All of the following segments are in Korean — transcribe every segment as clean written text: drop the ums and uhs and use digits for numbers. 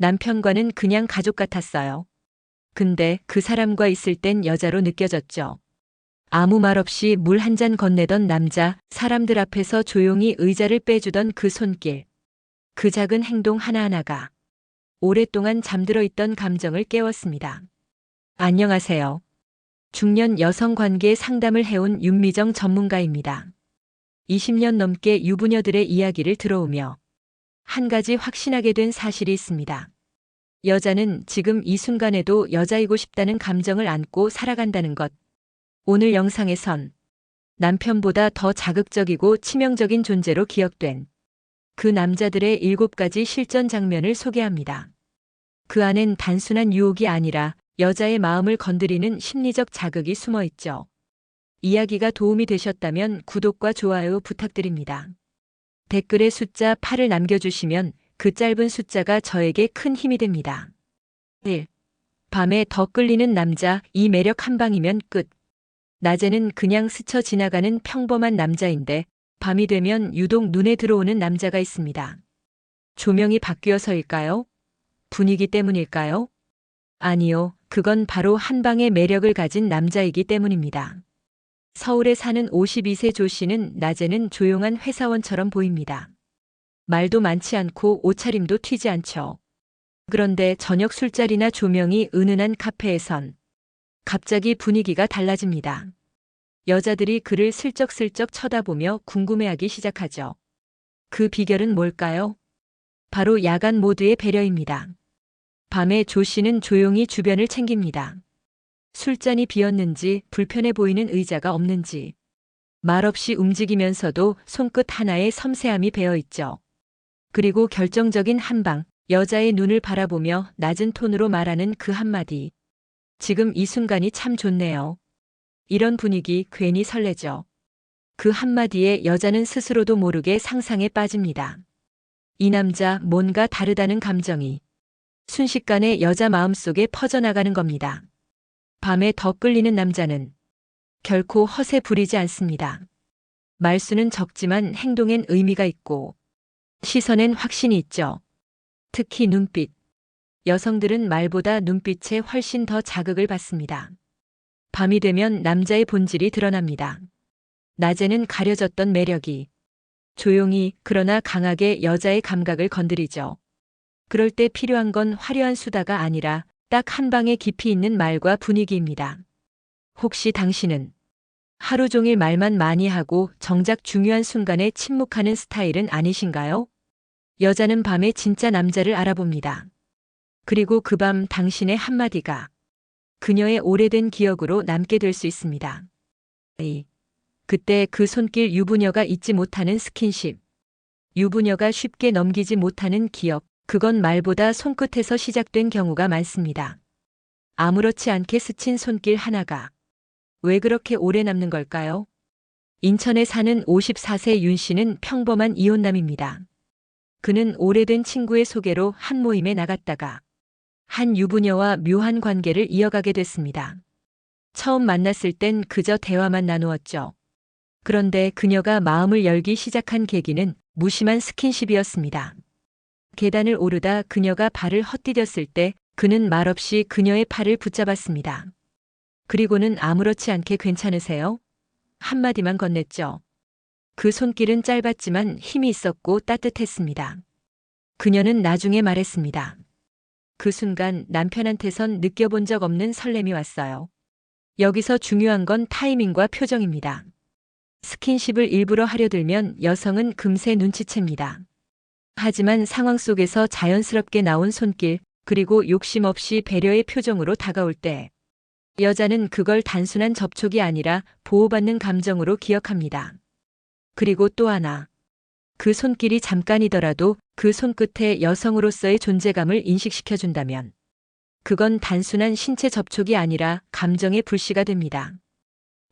남편과는 그냥 가족 같았어요. 근데 그 사람과 있을 땐 여자로 느껴졌죠. 아무 말 없이 물 한 잔 건네던 남자, 사람들 앞에서 조용히 의자를 빼주던 그 손길. 그 작은 행동 하나하나가 오랫동안 잠들어 있던 감정을 깨웠습니다. 안녕하세요. 중년 여성 관계 상담을 해온 윤미정 전문가입니다. 20년 넘게 유부녀들의 이야기를 들어오며 한 가지 확신하게 된 사실이 있습니다. 여자는 지금 이 순간에도 여자이고 싶다는 감정을 안고 살아간다는 것. 오늘 영상에선 남편보다 더 자극적이고 치명적인 존재로 기억된 그 남자들의 7가지 실전 장면을 소개합니다. 그 안엔 단순한 유혹이 아니라 여자의 마음을 건드리는 심리적 자극이 숨어 있죠. 이야기가 도움이 되셨다면 구독과 좋아요 부탁드립니다. 댓글에 숫자 8을 남겨주시면 그 짧은 숫자가 저에게 큰 힘이 됩니다. 1. 밤에 더 끌리는 남자, 이 매력 한 방이면 끝. 낮에는 그냥 스쳐 지나가는 평범한 남자인데 밤이 되면 유독 눈에 들어오는 남자가 있습니다. 조명이 바뀌어서일까요? 분위기 때문일까요? 아니요, 그건 바로 한 방의 매력을 가진 남자이기 때문입니다. 서울에 사는 52세 조 씨는 낮에는 조용한 회사원처럼 보입니다. 말도 많지 않고 옷차림도 튀지 않죠. 그런데 저녁 술자리나 조명이 은은한 카페에선 갑자기 분위기가 달라집니다. 여자들이 그를 슬쩍슬쩍 쳐다보며 궁금해하기 시작하죠. 그 비결은 뭘까요? 바로 야간 모드의 배려입니다. 밤에 조 씨는 조용히 주변을 챙깁니다. 술잔이 비었는지, 불편해 보이는 의자가 없는지, 말없이 움직이면서도 손끝 하나에 섬세함이 배어 있죠. 그리고 결정적인 한 방, 여자의 눈을 바라보며 낮은 톤으로 말하는 그 한마디. 지금 이 순간이 참 좋네요. 이런 분위기 괜히 설레죠. 그 한마디에 여자는 스스로도 모르게 상상에 빠집니다. 이 남자 뭔가 다르다는 감정이 순식간에 여자 마음속에 퍼져나가는 겁니다. 밤에 더 끌리는 남자는 결코 허세 부리지 않습니다. 말수는 적지만 행동엔 의미가 있고 시선엔 확신이 있죠. 특히 눈빛. 여성들은 말보다 눈빛에 훨씬 더 자극을 받습니다. 밤이 되면 남자의 본질이 드러납니다. 낮에는 가려졌던 매력이 조용히 그러나 강하게 여자의 감각을 건드리죠. 그럴 때 필요한 건 화려한 수다가 아니라 딱 한 방에 깊이 있는 말과 분위기입니다. 혹시 당신은 하루 종일 말만 많이 하고 정작 중요한 순간에 침묵하는 스타일은 아니신가요? 여자는 밤에 진짜 남자를 알아봅니다. 그리고 그 밤 당신의 한마디가 그녀의 오래된 기억으로 남게 될 수 있습니다. 그때 그 손길, 유부녀가 잊지 못하는 스킨십. 유부녀가 쉽게 넘기지 못하는 기억. 그건 말보다 손끝에서 시작된 경우가 많습니다. 아무렇지 않게 스친 손길 하나가 왜 그렇게 오래 남는 걸까요? 인천에 사는 54세 윤 씨는 평범한 이혼남입니다. 그는 오래된 친구의 소개로 한 모임에 나갔다가 한 유부녀와 묘한 관계를 이어가게 됐습니다. 처음 만났을 땐 그저 대화만 나누었죠. 그런데 그녀가 마음을 열기 시작한 계기는 무심한 스킨십이었습니다. 계단을 오르다 그녀가 발을 헛디뎠을 때 그는 말없이 그녀의 팔을 붙잡았습니다. 그리고는 아무렇지 않게 괜찮으세요? 한마디만 건넸죠. 그 손길은 짧았지만 힘이 있었고 따뜻했습니다. 그녀는 나중에 말했습니다. 그 순간 남편한테선 느껴본 적 없는 설렘이 왔어요. 여기서 중요한 건 타이밍과 표정입니다. 스킨십을 일부러 하려 들면 여성은 금세 눈치챕니다. 하지만 상황 속에서 자연스럽게 나온 손길, 그리고 욕심 없이 배려의 표정으로 다가올 때 여자는 그걸 단순한 접촉이 아니라 보호받는 감정으로 기억합니다. 그리고 또 하나. 그 손길이 잠깐이더라도 그 손끝에 여성으로서의 존재감을 인식시켜준다면 그건 단순한 신체 접촉이 아니라 감정의 불씨가 됩니다.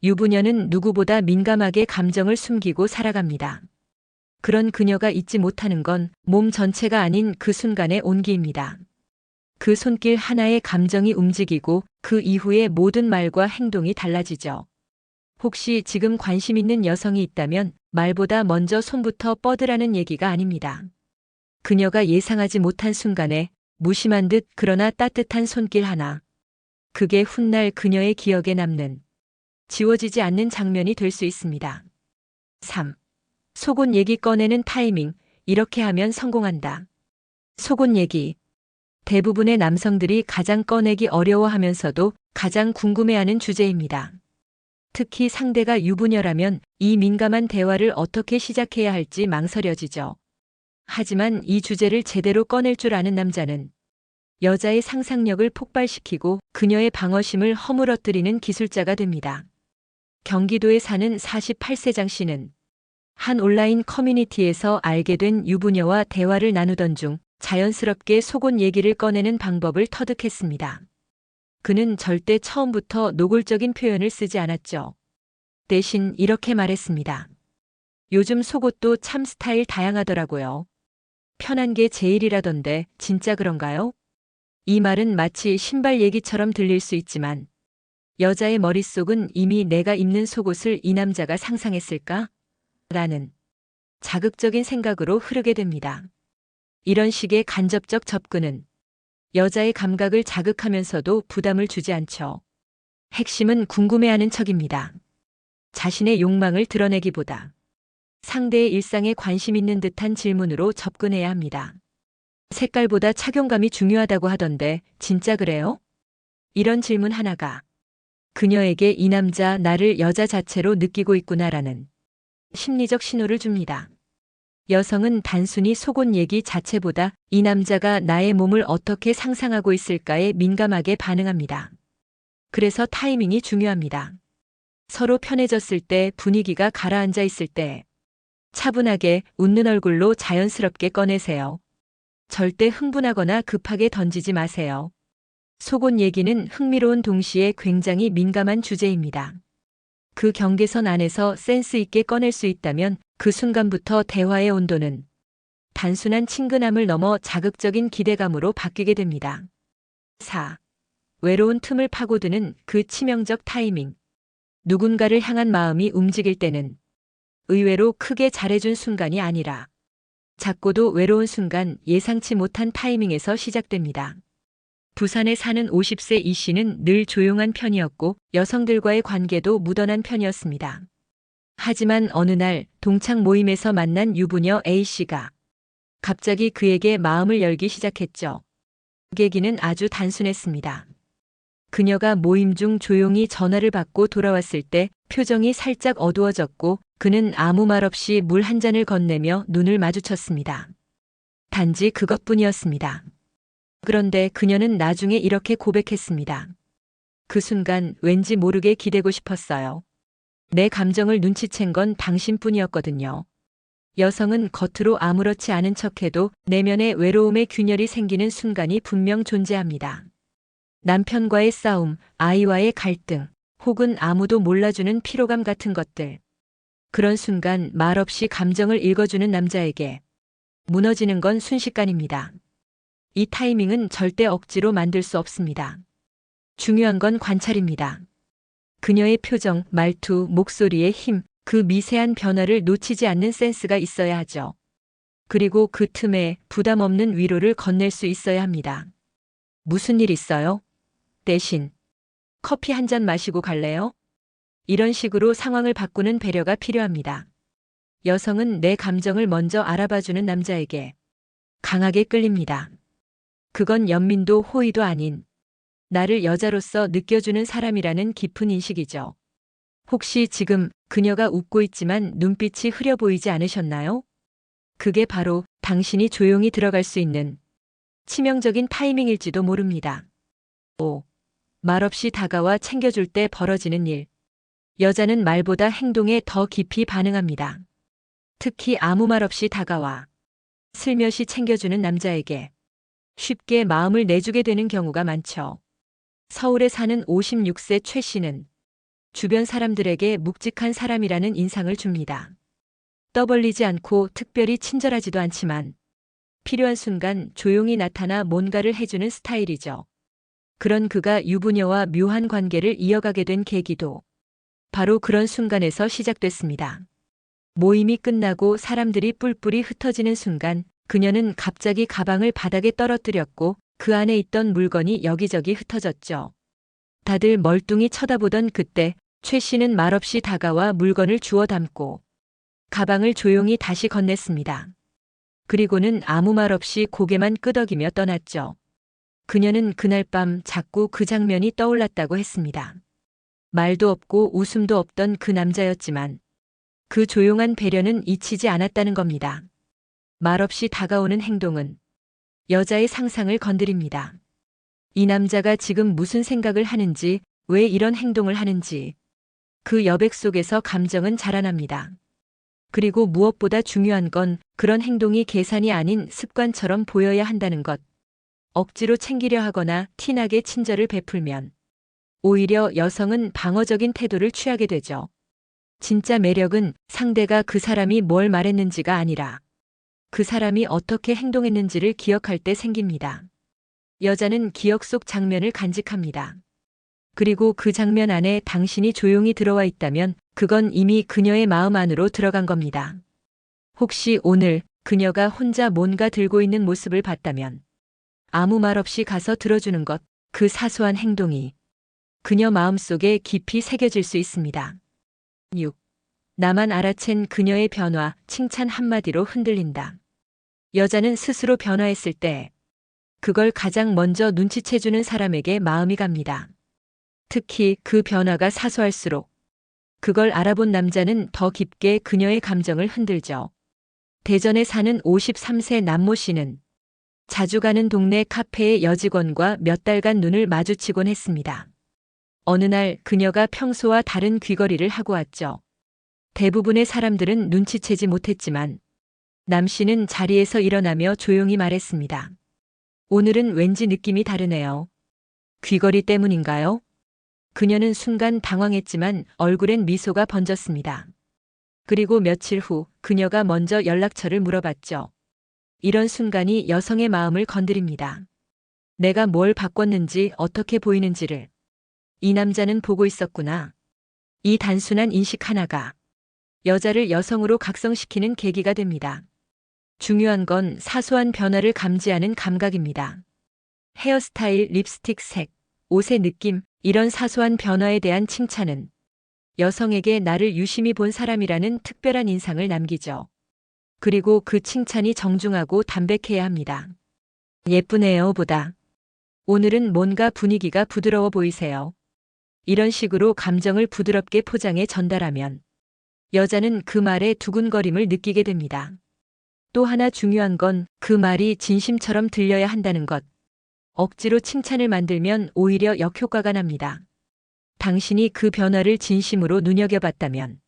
유부녀는 누구보다 민감하게 감정을 숨기고 살아갑니다. 그런 그녀가 잊지 못하는 건 몸 전체가 아닌 그 순간의 온기입니다. 그 손길 하나에 감정이 움직이고 그 이후에 모든 말과 행동이 달라지죠. 혹시 지금 관심 있는 여성이 있다면 말보다 먼저 손부터 뻗으라는 얘기가 아닙니다. 그녀가 예상하지 못한 순간에 무심한 듯 그러나 따뜻한 손길 하나. 그게 훗날 그녀의 기억에 남는 지워지지 않는 장면이 될 수 있습니다. 3. 속옷 얘기 꺼내는 타이밍. 이렇게 하면 성공한다. 속옷 얘기. 대부분의 남성들이 가장 꺼내기 어려워하면서도 가장 궁금해하는 주제입니다. 특히 상대가 유부녀라면 이 민감한 대화를 어떻게 시작해야 할지 망설여지죠. 하지만 이 주제를 제대로 꺼낼 줄 아는 남자는 여자의 상상력을 폭발시키고 그녀의 방어심을 허물어뜨리는 기술자가 됩니다. 경기도에 사는 48세 장 씨는 한 온라인 커뮤니티에서 알게 된 유부녀와 대화를 나누던 중 자연스럽게 속옷 얘기를 꺼내는 방법을 터득했습니다. 그는 절대 처음부터 노골적인 표현을 쓰지 않았죠. 대신 이렇게 말했습니다. 요즘 속옷도 참 스타일 다양하더라고요. 편한 게 제일이라던데 진짜 그런가요? 이 말은 마치 신발 얘기처럼 들릴 수 있지만 여자의 머릿속은 이미 내가 입는 속옷을 이 남자가 상상했을까? 라는 자극적인 생각으로 흐르게 됩니다. 이런 식의 간접적 접근은 여자의 감각을 자극하면서도 부담을 주지 않죠. 핵심은 궁금해하는 척입니다. 자신의 욕망을 드러내기보다 상대의 일상에 관심 있는 듯한 질문으로 접근해야 합니다. 색깔보다 착용감이 중요하다고 하던데 진짜 그래요? 이런 질문 하나가 그녀에게 이 남자 나를 여자 자체로 느끼고 있구나라는 심리적 신호를 줍니다. 여성은 단순히 속옷 얘기 자체보다 이 남자가 나의 몸을 어떻게 상상하고 있을까에 민감하게 반응합니다. 그래서 타이밍이 중요합니다. 서로 편해졌을 때, 분위기가 가라앉아 있을 때 차분하게 웃는 얼굴로 자연스럽게 꺼내세요. 절대 흥분하거나 급하게 던지지 마세요. 속옷 얘기는 흥미로운 동시에 굉장히 민감한 주제입니다. 그 경계선 안에서 센스 있게 꺼낼 수 있다면 그 순간부터 대화의 온도는 단순한 친근함을 넘어 자극적인 기대감으로 바뀌게 됩니다. 4. 외로운 틈을 파고드는 그 치명적 타이밍. 누군가를 향한 마음이 움직일 때는 의외로 크게 잘해준 순간이 아니라 작고도 외로운 순간, 예상치 못한 타이밍에서 시작됩니다. 부산에 사는 50세 이 씨는 늘 조용한 편이었고 여성들과의 관계도 무던한 편이었습니다. 하지만 어느 날 동창 모임에서 만난 유부녀 A 씨가 갑자기 그에게 마음을 열기 시작했죠. 계기는 아주 단순했습니다. 그녀가 모임 중 조용히 전화를 받고 돌아왔을 때 표정이 살짝 어두워졌고 그는 아무 말 없이 물 한 잔을 건네며 눈을 마주쳤습니다. 단지 그것뿐이었습니다. 그런데 그녀는 나중에 이렇게 고백했습니다. 그 순간 왠지 모르게 기대고 싶었어요. 내 감정을 눈치챈 건 당신뿐이었거든요. 여성은 겉으로 아무렇지 않은 척해도 내면의 외로움의 균열이 생기는 순간이 분명 존재합니다. 남편과의 싸움, 아이와의 갈등, 혹은 아무도 몰라주는 피로감 같은 것들. 그런 순간 말없이 감정을 읽어주는 남자에게 무너지는 건 순식간입니다. 이 타이밍은 절대 억지로 만들 수 없습니다. 중요한 건 관찰입니다. 그녀의 표정, 말투, 목소리의 힘, 그 미세한 변화를 놓치지 않는 센스가 있어야 하죠. 그리고 그 틈에 부담 없는 위로를 건넬 수 있어야 합니다. 무슨 일 있어요? 대신 커피 한 잔 마시고 갈래요? 이런 식으로 상황을 바꾸는 배려가 필요합니다. 여성은 내 감정을 먼저 알아봐주는 남자에게 강하게 끌립니다. 그건 연민도 호의도 아닌 나를 여자로서 느껴주는 사람이라는 깊은 인식이죠. 혹시 지금 그녀가 웃고 있지만 눈빛이 흐려 보이지 않으셨나요? 그게 바로 당신이 조용히 들어갈 수 있는 치명적인 타이밍일지도 모릅니다. 5. 말없이 다가와 챙겨줄 때 벌어지는 일. 여자는 말보다 행동에 더 깊이 반응합니다. 특히 아무 말 없이 다가와 슬며시 챙겨주는 남자에게 쉽게 마음을 내주게 되는 경우가 많죠. 서울에 사는 56세 최 씨는 주변 사람들에게 묵직한 사람이라는 인상을 줍니다. 떠벌리지 않고 특별히 친절하지도 않지만 필요한 순간 조용히 나타나 뭔가를 해주는 스타일이죠. 그런 그가 유부녀와 묘한 관계를 이어가게 된 계기도 바로 그런 순간에서 시작됐습니다. 모임이 끝나고 사람들이 뿔뿔이 흩어지는 순간 그녀는 갑자기 가방을 바닥에 떨어뜨렸고 그 안에 있던 물건이 여기저기 흩어졌죠. 다들 멀뚱히 쳐다보던 그때 최 씨는 말없이 다가와 물건을 주워 담고 가방을 조용히 다시 건넸습니다. 그리고는 아무 말 없이 고개만 끄덕이며 떠났죠. 그녀는 그날 밤 자꾸 그 장면이 떠올랐다고 했습니다. 말도 없고 웃음도 없던 그 남자였지만 그 조용한 배려는 잊히지 않았다는 겁니다. 말없이 다가오는 행동은 여자의 상상을 건드립니다. 이 남자가 지금 무슨 생각을 하는지, 왜 이런 행동을 하는지 그 여백 속에서 감정은 자라납니다. 그리고 무엇보다 중요한 건 그런 행동이 계산이 아닌 습관처럼 보여야 한다는 것. 억지로 챙기려 하거나 티나게 친절을 베풀면 오히려 여성은 방어적인 태도를 취하게 되죠. 진짜 매력은 상대가 그 사람이 뭘 말했는지가 아니라 그 사람이 어떻게 행동했는지를 기억할 때 생깁니다. 여자는 기억 속 장면을 간직합니다. 그리고 그 장면 안에 당신이 조용히 들어와 있다면 그건 이미 그녀의 마음 안으로 들어간 겁니다. 혹시 오늘 그녀가 혼자 뭔가 들고 있는 모습을 봤다면 아무 말 없이 가서 들어주는 것, 그 사소한 행동이 그녀 마음속에 깊이 새겨질 수 있습니다. 6. 나만 알아챈 그녀의 변화, 칭찬 한마디로 흔들린다. 여자는 스스로 변화했을 때 그걸 가장 먼저 눈치채주는 사람에게 마음이 갑니다. 특히 그 변화가 사소할수록 그걸 알아본 남자는 더 깊게 그녀의 감정을 흔들죠. 대전에 사는 53세 남모 씨는 자주 가는 동네 카페의 여직원과 몇 달간 눈을 마주치곤 했습니다. 어느 날 그녀가 평소와 다른 귀걸이를 하고 왔죠. 대부분의 사람들은 눈치채지 못했지만 남 씨는 자리에서 일어나며 조용히 말했습니다. 오늘은 왠지 느낌이 다르네요. 귀걸이 때문인가요? 그녀는 순간 당황했지만 얼굴엔 미소가 번졌습니다. 그리고 며칠 후 그녀가 먼저 연락처를 물어봤죠. 이런 순간이 여성의 마음을 건드립니다. 내가 뭘 바꿨는지 어떻게 보이는지를 이 남자는 보고 있었구나. 이 단순한 인식 하나가 여자를 여성으로 각성시키는 계기가 됩니다. 중요한 건 사소한 변화를 감지하는 감각입니다. 헤어스타일, 립스틱 색, 옷의 느낌, 이런 사소한 변화에 대한 칭찬은 여성에게 나를 유심히 본 사람이라는 특별한 인상을 남기죠. 그리고 그 칭찬이 정중하고 담백해야 합니다. 예쁘네요 보다. 오늘은 뭔가 분위기가 부드러워 보이세요. 이런 식으로 감정을 부드럽게 포장해 전달하면 여자는 그 말에 두근거림을 느끼게 됩니다. 또 하나 중요한 건 그 말이 진심처럼 들려야 한다는 것. 억지로 칭찬을 만들면 오히려 역효과가 납니다. 당신이 그 변화를 진심으로 눈여겨봤다면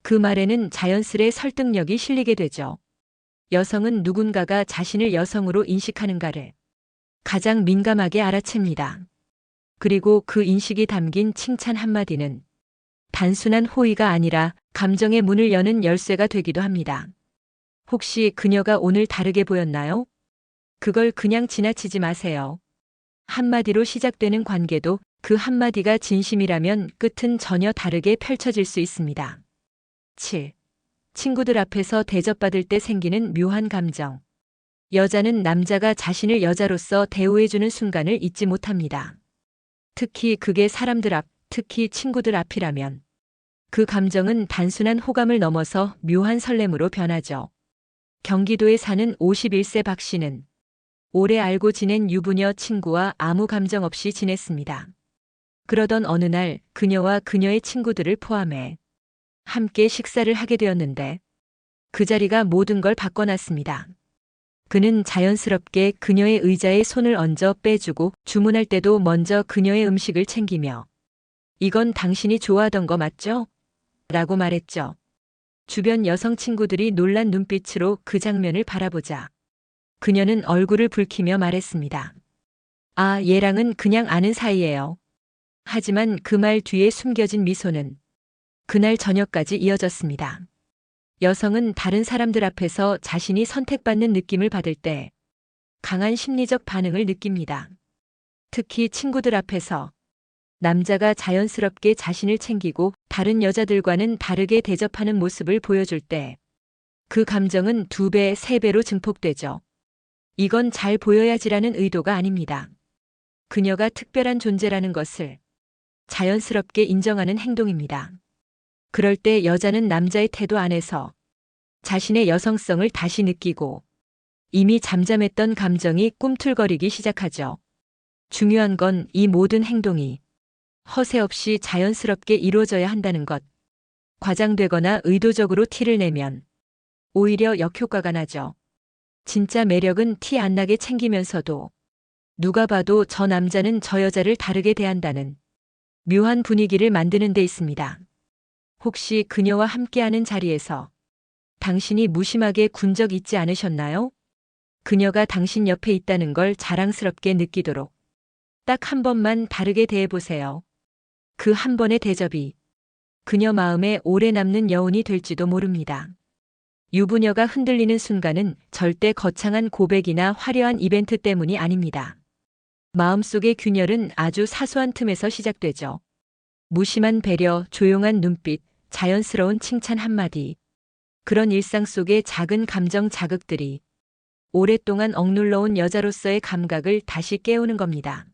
그 말에는 자연스레 설득력이 실리게 되죠. 여성은 누군가가 자신을 여성으로 인식하는가를 가장 민감하게 알아챕니다. 그리고 그 인식이 담긴 칭찬 한마디는 단순한 호의가 아니라 감정의 문을 여는 열쇠가 되기도 합니다. 혹시 그녀가 오늘 다르게 보였나요? 그걸 그냥 지나치지 마세요. 한마디로 시작되는 관계도 그 한마디가 진심이라면 끝은 전혀 다르게 펼쳐질 수 있습니다. 7. 친구들 앞에서 대접받을 때 생기는 묘한 감정. 여자는 남자가 자신을 여자로서 대우해주는 순간을 잊지 못합니다. 특히 그게 사람들 앞, 특히 친구들 앞이라면 그 감정은 단순한 호감을 넘어서 묘한 설렘으로 변하죠. 경기도에 사는 51세 박 씨는 오래 알고 지낸 유부녀 친구와 아무 감정 없이 지냈습니다. 그러던 어느 날 그녀와 그녀의 친구들을 포함해 함께 식사를 하게 되었는데 그 자리가 모든 걸 바꿔놨습니다. 그는 자연스럽게 그녀의 의자에 손을 얹어 빼주고 주문할 때도 먼저 그녀의 음식을 챙기며 이건 당신이 좋아하던 거 맞죠? 라고 말했죠. 주변 여성 친구들이 놀란 눈빛으로 그 장면을 바라보자 그녀는 얼굴을 붉히며 말했습니다. 아, 얘랑은 그냥 아는 사이예요. 하지만 그 말 뒤에 숨겨진 미소는 그날 저녁까지 이어졌습니다. 여성은 다른 사람들 앞에서 자신이 선택받는 느낌을 받을 때 강한 심리적 반응을 느낍니다. 특히 친구들 앞에서 남자가 자연스럽게 자신을 챙기고 다른 여자들과는 다르게 대접하는 모습을 보여줄 때 그 감정은 2배, 3배로 증폭되죠. 이건 잘 보여야지라는 의도가 아닙니다. 그녀가 특별한 존재라는 것을 자연스럽게 인정하는 행동입니다. 그럴 때 여자는 남자의 태도 안에서 자신의 여성성을 다시 느끼고 이미 잠잠했던 감정이 꿈틀거리기 시작하죠. 중요한 건 이 모든 행동이 허세 없이 자연스럽게 이루어져야 한다는 것. 과장되거나 의도적으로 티를 내면 오히려 역효과가 나죠. 진짜 매력은 티 안 나게 챙기면서도 누가 봐도 저 남자는 저 여자를 다르게 대한다는 묘한 분위기를 만드는 데 있습니다. 혹시 그녀와 함께하는 자리에서 당신이 무심하게 군 적 있지 않으셨나요? 그녀가 당신 옆에 있다는 걸 자랑스럽게 느끼도록 딱 한 번만 다르게 대해보세요. 그 한 번의 대접이 그녀 마음에 오래 남는 여운이 될지도 모릅니다. 유부녀가 흔들리는 순간은 절대 거창한 고백이나 화려한 이벤트 때문이 아닙니다. 마음속의 균열은 아주 사소한 틈에서 시작되죠. 무심한 배려, 조용한 눈빛, 자연스러운 칭찬 한마디. 그런 일상 속의 작은 감정 자극들이 오랫동안 억눌러온 여자로서의 감각을 다시 깨우는 겁니다.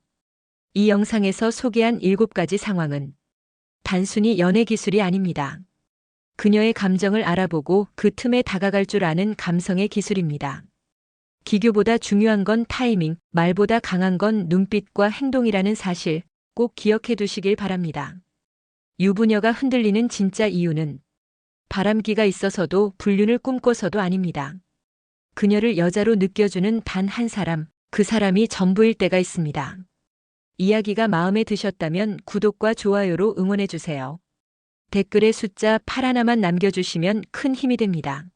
이 영상에서 소개한 7가지 상황은 단순히 연애 기술이 아닙니다. 그녀의 감정을 알아보고 그 틈에 다가갈 줄 아는 감성의 기술입니다. 기교보다 중요한 건 타이밍, 말보다 강한 건 눈빛과 행동이라는 사실 꼭 기억해 두시길 바랍니다. 유부녀가 흔들리는 진짜 이유는 바람기가 있어서도 불륜을 꿈꿔서도 아닙니다. 그녀를 여자로 느껴주는 단 한 사람, 그 사람이 전부일 때가 있습니다. 이야기가 마음에 드셨다면 구독과 좋아요로 응원해 주세요. 댓글에 숫자 8 하나만 남겨주시면 큰 힘이 됩니다.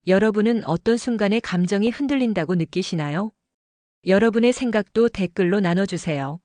여러분은 어떤 순간에 감정이 흔들린다고 느끼시나요? 여러분의 생각도 댓글로 나눠주세요.